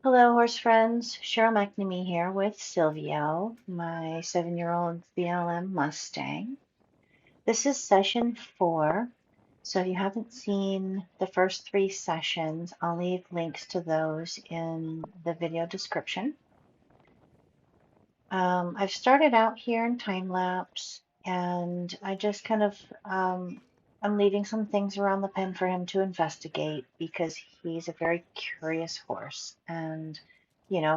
Hello, horse friends. Cheryl McNamee here with Silvio, my 7-year-old BLM Mustang. This is session 4. So if you haven't seen the first 3 sessions, I'll leave links to those in the video description. I've started out here in time lapse, and I just kind of I'm leaving some things around the pen for him to investigate because he's a very curious horse. And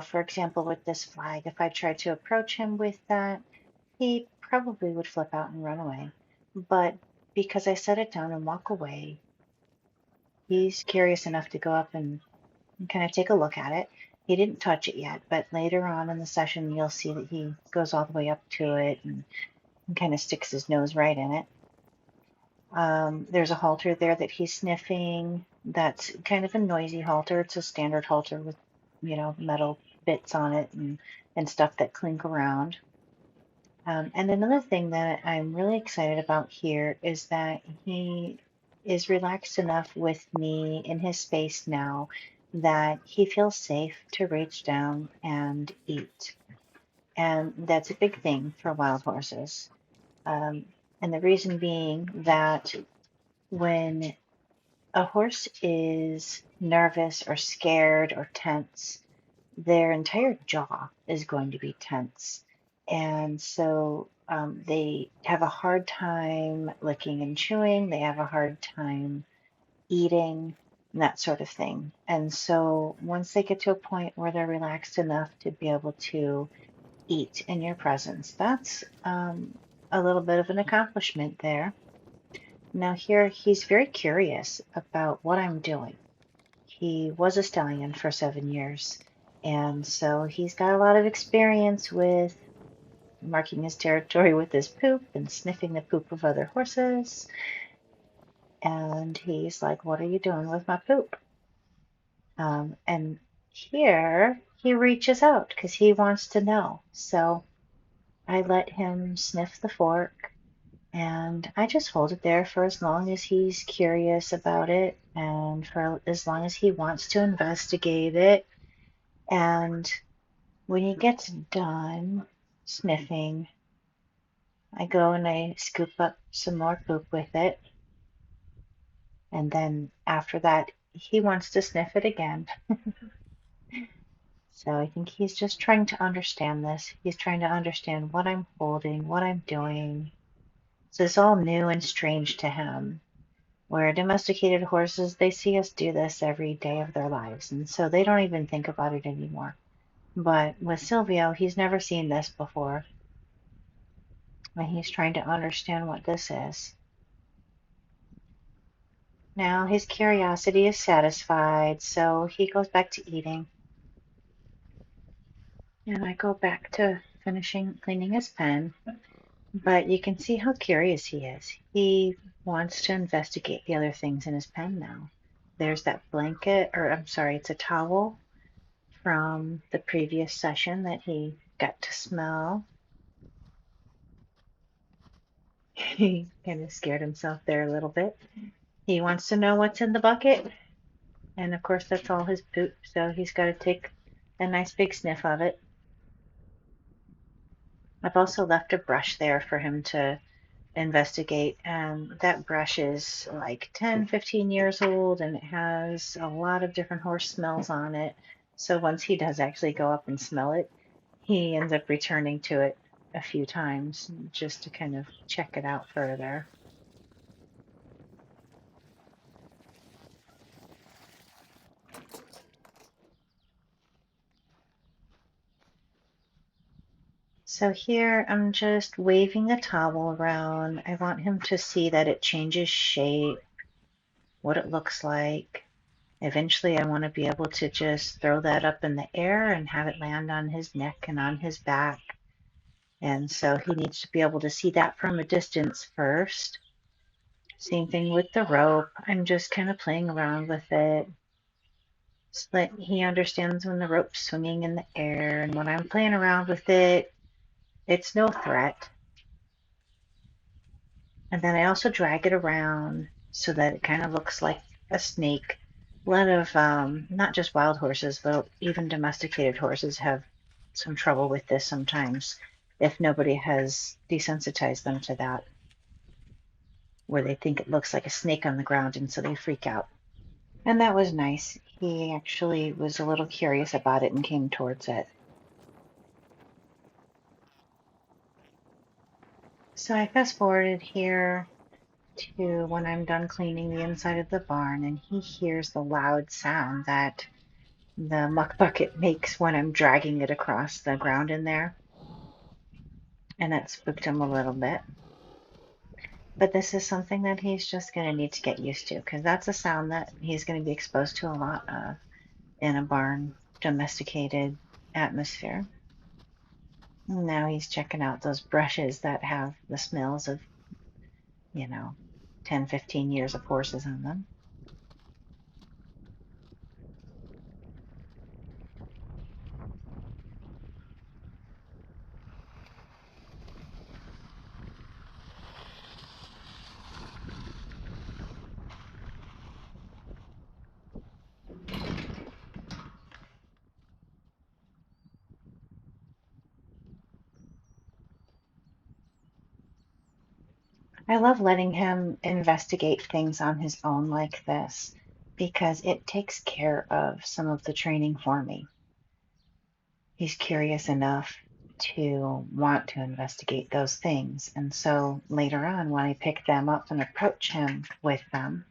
for example, with this flag, if I tried to approach him with that, he probably would flip out and run away. But because I set it down and walk away, he's curious enough to go up and kind of take a look at it. He didn't touch it yet, but later on in the session, you'll see that he goes all the way up to it and kind of sticks his nose right in it. There's a halter there that he's sniffing. That's kind of a noisy halter. It's a standard halter with, metal bits on it and stuff that clink around. And another thing that I'm really excited about here is that he is relaxed enough with me in his space now that he feels safe to reach down and eat. And that's a big thing for wild horses. And the reason being that when a horse is nervous or scared or tense, their entire jaw is going to be tense. And so they have a hard time licking and chewing. They have a hard time eating, and that sort of thing. And so once they get to a point where they're relaxed enough to be able to eat in your presence, that's a little bit of an accomplishment there. Now here, he's very curious about what I'm doing. He was a stallion for 7 years, and so he's got a lot of experience with marking his territory with his poop and sniffing the poop of other horses. And he's like, "What are you doing with my poop?" And here he reaches out because he wants to know. So I let him sniff the fork, and I just hold it there for as long as he's curious about it and for as long as he wants to investigate it. And when he gets done sniffing, I go and I scoop up some more poop with it. And then after that, he wants to sniff it again. So I think he's just trying to understand this. He's trying to understand what I'm holding, what I'm doing. So it's all new and strange to him. Where domesticated horses, they see us do this every day of their lives, and so they don't even think about it anymore. But with Silvio, he's never seen this before, and he's trying to understand what this is. Now his curiosity is satisfied, so he goes back to eating. And I go back to finishing cleaning his pen. But you can see how curious he is. He wants to investigate the other things in his pen now. There's that blanket, or I'm sorry, it's a towel from the previous session that he got to smell. He kind of scared himself there a little bit. He wants to know what's in the bucket. And of course, that's all his poop, so he's got to take a nice big sniff of it. I've also left a brush there for him to investigate, and that brush is like 10, 15 years old, and it has a lot of different horse smells on it. So once he does actually go up and smell it, he ends up returning to it a few times just to kind of check it out further. So here I'm just waving the towel around. I want him to see that it changes shape, what it looks like. Eventually, I want to be able to just throw that up in the air and have it land on his neck and on his back. And so he needs to be able to see that from a distance first. Same thing with the rope. I'm just kind of playing around with it so that he understands when the rope's swinging in the air. And when I'm playing around with it, it's no threat. And then I also drag it around so that it kind of looks like a snake A lot of not just wild horses, but even domesticated horses have some trouble with this sometimes if nobody has desensitized them to that, where they think it looks like a snake on the ground and so they freak out. And that was nice. He actually was a little curious about it and came towards it. So I fast forwarded here to when I'm done cleaning the inside of the barn, and he hears the loud sound that the muck bucket makes when I'm dragging it across the ground in there. And that spooked him a little bit. But this is something that he's just going to need to get used to because that's a sound that he's going to be exposed to a lot of in a barn domesticated atmosphere. Now he's checking out those brushes that have the smells of, you know, 10, 15 years of horses on them. I love letting him investigate things on his own like this because it takes care of some of the training for me. He's curious enough to want to investigate those things. And so later on, when I pick them up and approach him with them,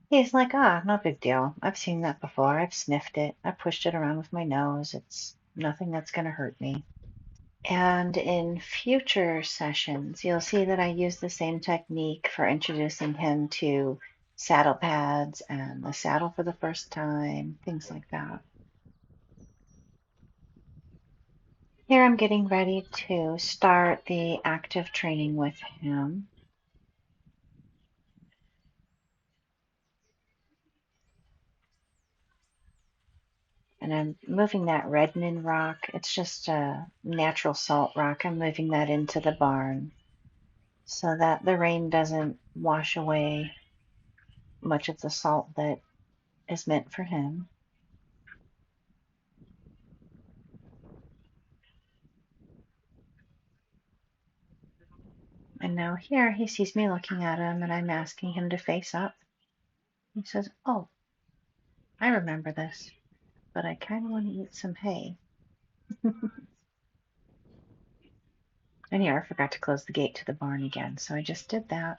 he's like, ah, no big deal. I've seen that before. I've sniffed it. I pushed it around with my nose. It's nothing that's going to hurt me. And in future sessions, you'll see that I use the same technique for introducing him to saddle pads and the saddle for the first time, things like that. Here I'm getting ready to start the active training with him. And I'm moving that reddening rock. It's just a natural salt rock. I'm moving that into the barn so that the rain doesn't wash away much of the salt that is meant for him. And now here he sees me looking at him and I'm asking him to face up. He says, oh, I remember this, but I kind of want to eat some hay. And here I forgot to close the gate to the barn again, so I just did that.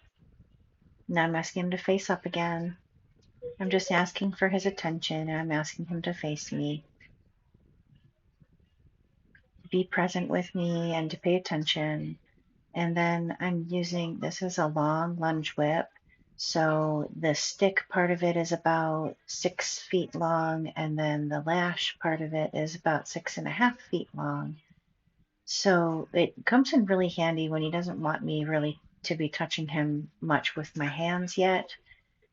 Now I'm asking him to face up again. I'm just asking for his attention and I'm asking him to face me, be present with me and to pay attention. And then I'm using, this is a long lunge whip. So the stick part of it is about 6 feet long, and then the lash part of it is about 6.5 feet long. So it comes in really handy when he doesn't want me really to be touching him much with my hands yet.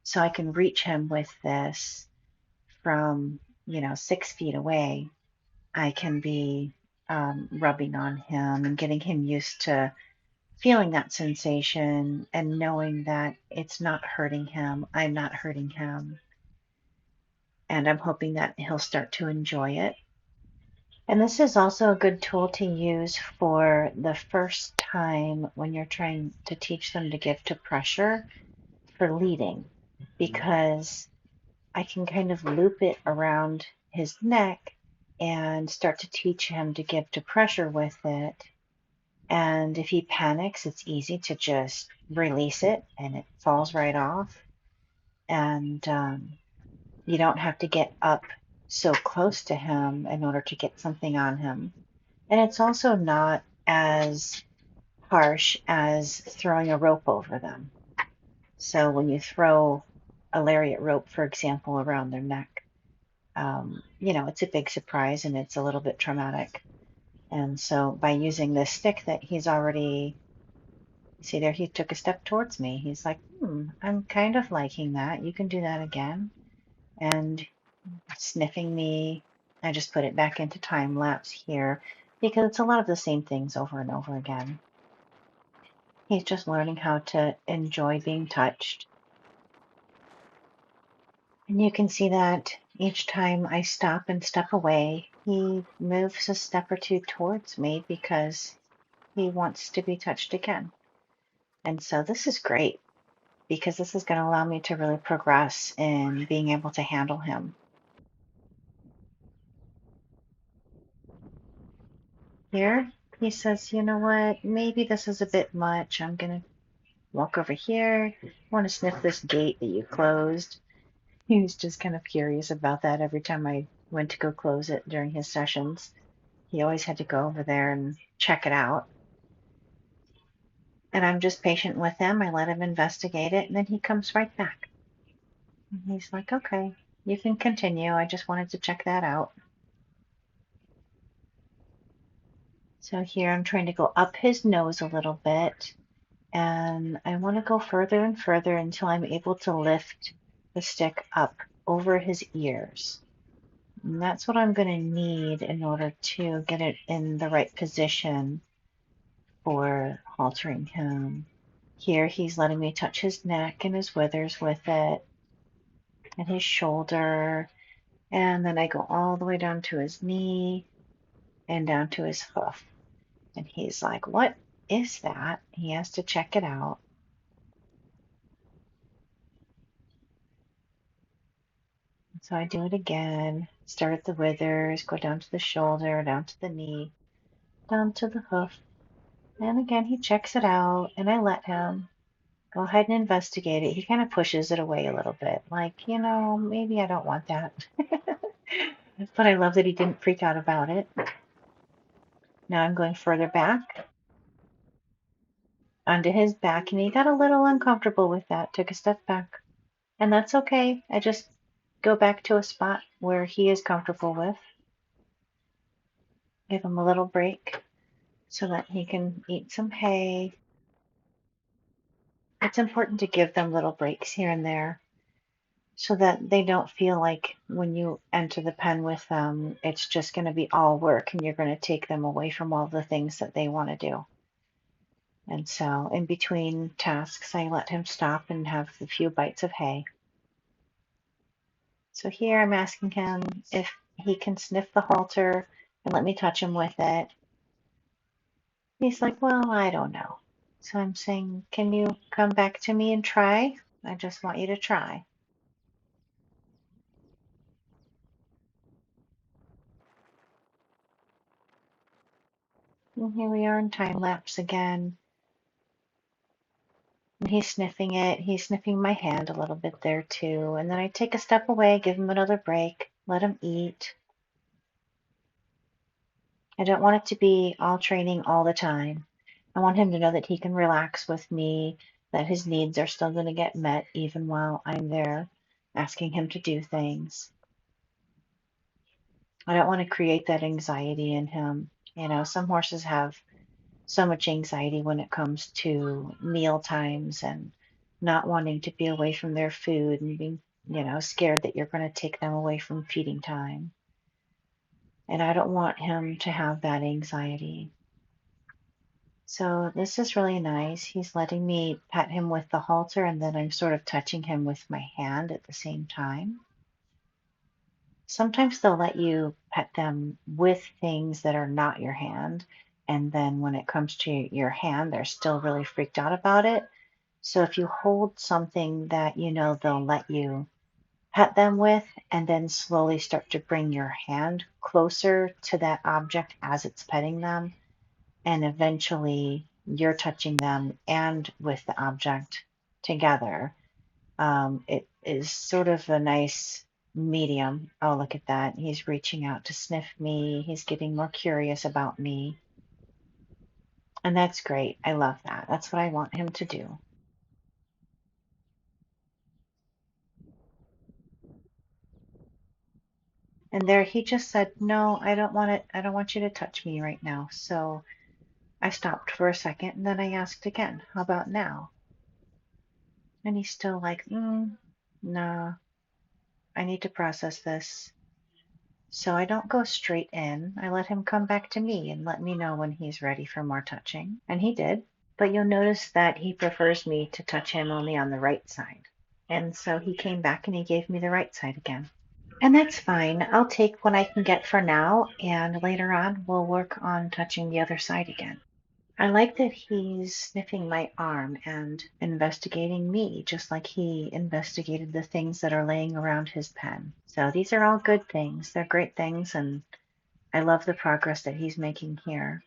So I can reach him with this from, 6 feet away. I can be rubbing on him and getting him used to feeling that sensation and knowing that it's not hurting him. I'm not hurting him. And I'm hoping that he'll start to enjoy it. And this is also a good tool to use for the first time when you're trying to teach them to give to pressure for leading, because I can kind of loop it around his neck and start to teach him to give to pressure with it. And if he panics, it's easy to just release it and it falls right off. And you don't have to get up so close to him in order to get something on him. And it's also not as harsh as throwing a rope over them. So when you throw a lariat rope, for example, around their neck, it's a big surprise and it's a little bit traumatic. And so by using this stick that he's already, see there, he took a step towards me. He's like, I'm kind of liking that. You can do that again. And sniffing me, I just put it back into time lapse here because it's a lot of the same things over and over again. He's just learning how to enjoy being touched. And you can see that each time I stop and step away, he moves a step or two towards me because he wants to be touched again. And so this is great because this is going to allow me to really progress in being able to handle him. Here, he says, you know what, maybe this is a bit much. I'm going to walk over here. I want to sniff this gate that you closed. He was just kind of curious about that every time I went to go close it during his sessions. He always had to go over there and check it out. And I'm just patient with him. I let him investigate it, and then he comes right back. And he's like, okay, you can continue. I just wanted to check that out. So here I'm trying to go up his nose a little bit, and I want to go further and further until I'm able to lift the stick up over his ears. And that's what I'm going to need in order to get it in the right position for haltering him. Here he's letting me touch his neck and his withers with it and his shoulder. And then I go all the way down to his knee and down to his hoof. And he's like, what is that? He has to check it out. So I do it again. Start at the withers, go down to the shoulder, down to the knee, down to the hoof. And again, he checks it out, and I let him go ahead and investigate it. He kind of pushes it away a little bit, like, maybe I don't want that. But I love that he didn't freak out about it. Now I'm going further back onto his back, and he got a little uncomfortable with that, took a step back. And that's okay. I just go back to a spot where he is comfortable with. Give him a little break so that he can eat some hay. It's important to give them little breaks here and there so that they don't feel like when you enter the pen with them, it's just going to be all work and you're going to take them away from all the things that they want to do. And so in between tasks, I let him stop and have a few bites of hay. So here I'm asking him if he can sniff the halter and let me touch him with it. He's like, well, I don't know. So I'm saying, can you come back to me and try? I just want you to try. And here we are in time lapse again. And he's sniffing it. He's sniffing my hand a little bit there too. And then I take a step away, give him another break, let him eat. I don't want it to be all training all the time. I want him to know that he can relax with me, that his needs are still going to get met even while I'm there asking him to do things. I don't want to create that anxiety in him. Some horses have so much anxiety when it comes to meal times and not wanting to be away from their food and being, scared that you're going to take them away from feeding time. And I don't want him to have that anxiety. So this is really nice. He's letting me pet him with the halter, and then I'm sort of touching him with my hand at the same time. Sometimes they'll let you pet them with things that are not your hand. And then when it comes to your hand, they're still really freaked out about it. So if you hold something that you know they'll let you pet them with, and then slowly start to bring your hand closer to that object as it's petting them, and eventually you're touching them and with the object together, it is sort of a nice medium. Oh, look at that. He's reaching out to sniff me. He's getting more curious about me. And that's great. I love that. That's what I want him to do. And there he just said, no, I don't want it. I don't want you to touch me right now. So I stopped for a second and then I asked again, how about now? And he's still like, nah, I need to process this. So I don't go straight in. I let him come back to me and let me know when he's ready for more touching. And he did. But you'll notice that he prefers me to touch him only on the right side. And so he came back and he gave me the right side again. And that's fine. I'll take what I can get for now, and later on we'll work on touching the other side again. I like that he's sniffing my arm and investigating me, just like he investigated the things that are laying around his pen. So these are all good things. They're great things, and I love the progress that he's making here.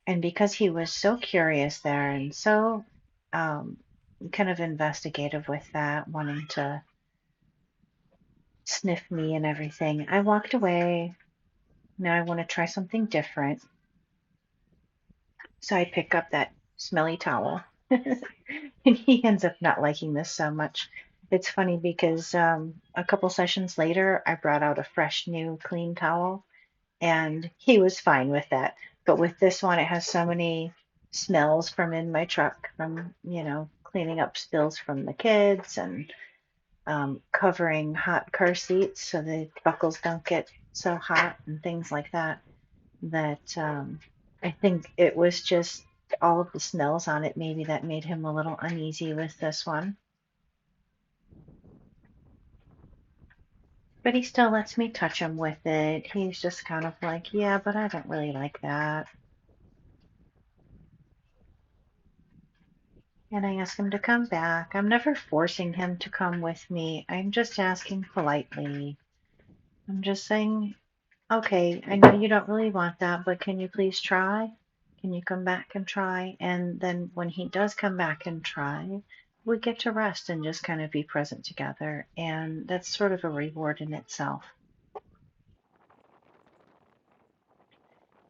And because he was so curious there and so um, kind of investigative with that, wanting to sniff me and everything, I walked away. Now I want to try something different. So I pick up that smelly towel. And he ends up not liking this so much. It's funny because a couple sessions later, I brought out a fresh, new, clean towel, and he was fine with that. But with this one, it has so many smells from in my truck, from, cleaning up spills from the kids and covering hot car seats so the buckles don't get so hot and things like that. That I think it was just all of the smells on it, maybe that made him a little uneasy with this one. But he still lets me touch him with it. He's just kind of like, yeah, but I don't really like that. And I ask him to come back. I'm never forcing him to come with me. I'm just asking politely. I'm just saying, okay, I know you don't really want that, but can you please try? Can you come back and try? And then when he does come back and try, we get to rest and just kind of be present together. And that's sort of a reward in itself.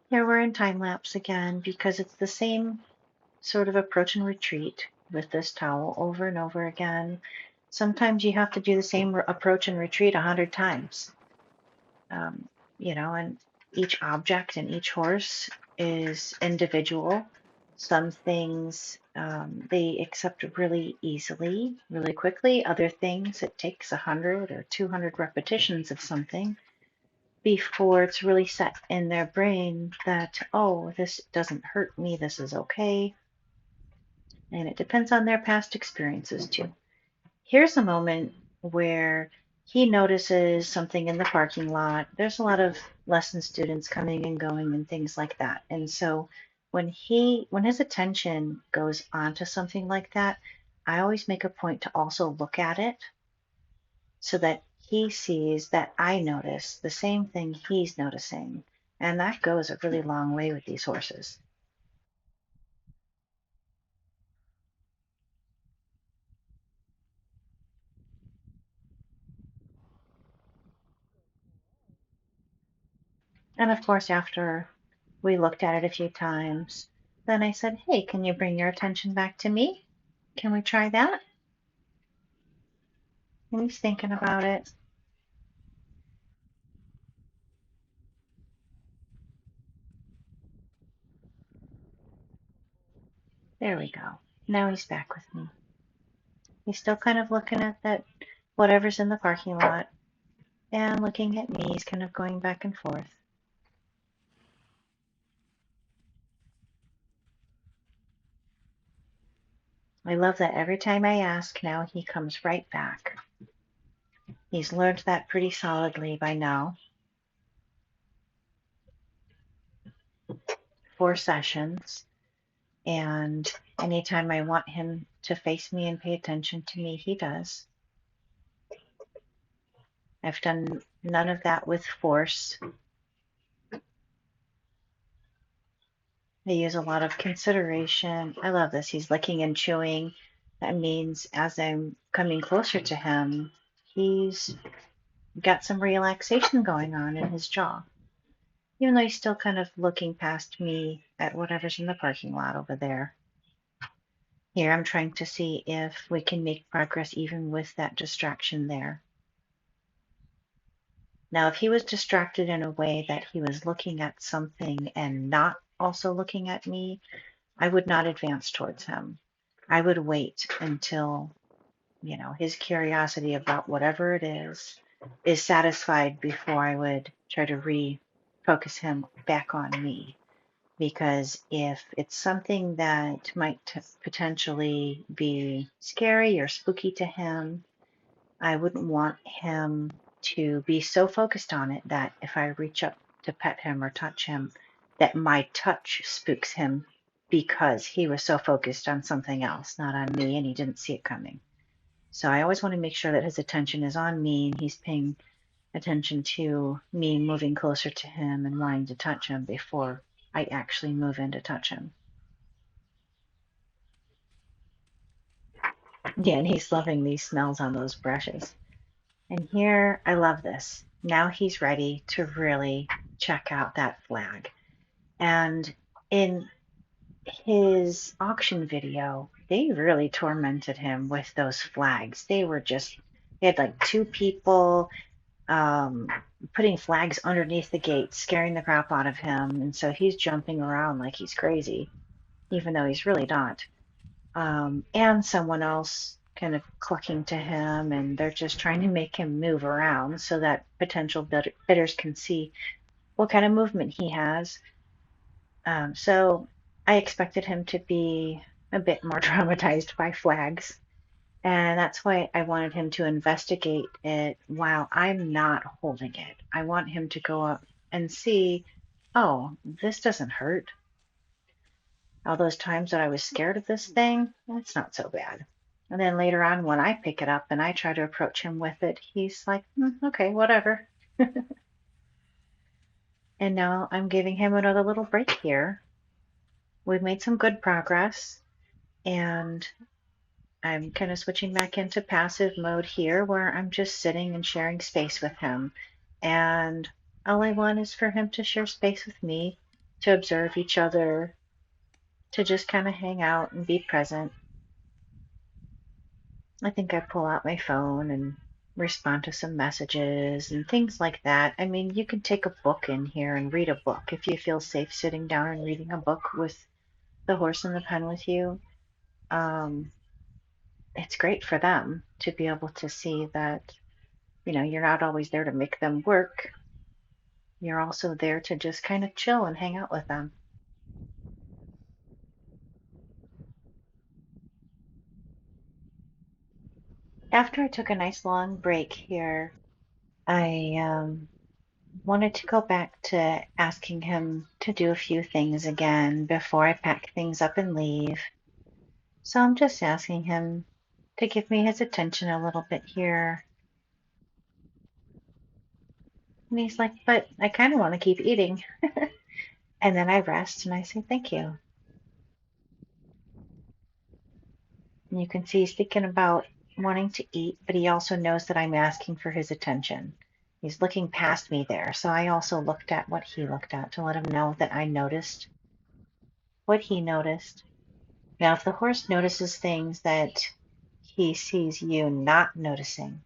Here we're in time lapse again because it's the same sort of approach and retreat with this towel over and over again. Sometimes you have to do the same approach and retreat 100 times. um, and each object and each horse is individual. Some things they accept really easily, really quickly. Other things it takes 100 or 200 repetitions of something before it's really set in their brain that, oh, this doesn't hurt me, this is okay. And it depends on their past experiences too. Here's a moment where he notices something in the parking lot. There's a lot of lesson students coming and going and things like that. And so when his attention goes onto something like that, I always make a point to also look at it so that he sees that I notice the same thing he's noticing. And that goes a really long way with these horses. And of course, after we looked at it a few times, then I said, hey, can you bring your attention back to me? Can we try that? And he's thinking about it. There we go. Now he's back with me. He's still kind of looking at that whatever's in the parking lot and looking at me. He's kind of going back and forth. I love that every time I ask now, he comes right back. He's learned that pretty solidly by now. 4 sessions. And anytime I want him to face me and pay attention to me, he does. I've done none of that with force. I use a lot of consideration. I love this. He's licking and chewing. That means as I'm coming closer to him, he's got some relaxation going on in his jaw, even though he's still kind of looking past me at whatever's in the parking lot over there. Here, I'm trying to see if we can make progress even with that distraction there. Now, if he was distracted in a way that he was looking at something and not also looking at me, I would not advance towards him. I would wait until, his curiosity about whatever it is satisfied before I would try to refocus him back on me. because if it's something that might potentially be scary or spooky to him, I wouldn't want him to be so focused on it that if I reach up to pet him or touch him, that my touch spooks him because he was so focused on something else, not on me, and he didn't see it coming. So I always want to make sure that his attention is on me and he's paying attention to me moving closer to him and wanting to touch him before I actually move in to touch him. Yeah, and he's loving these smells on those brushes. And here, I love this. Now he's ready to really check out that flag. And in his auction video, they really tormented him with those flags. They had like two people um, putting flags underneath the gate, scaring the crap out of him. And so he's jumping around like he's crazy, even though he's really not. And someone else kind of clucking to him, and they're just trying to make him move around so that potential bidders can see what kind of movement he has. So I expected him to be a bit more traumatized by flags, and that's why I wanted him to investigate it while I'm not holding it. I want him to go up and see, oh, this doesn't hurt. All those times that I was scared of this thing, it's not so bad. And then later on, when I pick it up and I try to approach him with it, he's like, okay, whatever. And now I'm giving him another little break here. We've made some good progress, and I'm kind of switching back into passive mode here where I'm just sitting and sharing space with him. And all I want is for him to share space with me, to observe each other, to just kind of hang out and be present. I think I pull out my phone and respond to some messages and things like that. I mean, you can take a book in here and read a book if you feel safe sitting down and reading a book with the horse and the pen with you. Um, it's great for them to be able to see that, you're not always there to make them work. You're also there to just kind of chill and hang out with them. After I took a nice long break here, I wanted to go back to asking him to do a few things again before I pack things up and leave. So I'm just asking him to give me his attention a little bit here. And he's like, but I kind of want to keep eating. And then I rest and I say, thank you. And you can see he's thinking about wanting to eat, but he also knows that I'm asking for his attention. He's looking past me there. So I also looked at what he looked at to let him know that I noticed what he noticed. Now, if the horse notices things that he sees you not noticing,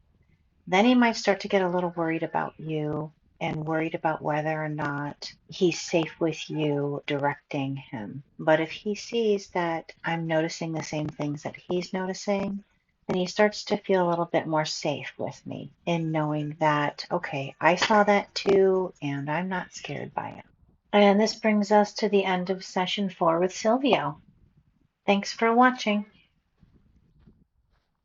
then he might start to get a little worried about you and worried about whether or not he's safe with you directing him. But if he sees that I'm noticing the same things that he's noticing, then he starts to feel a little bit more safe with me in knowing that, okay, I saw that too, and I'm not scared by it. And this brings us to the end of session 4 with Silvio. Thanks for watching.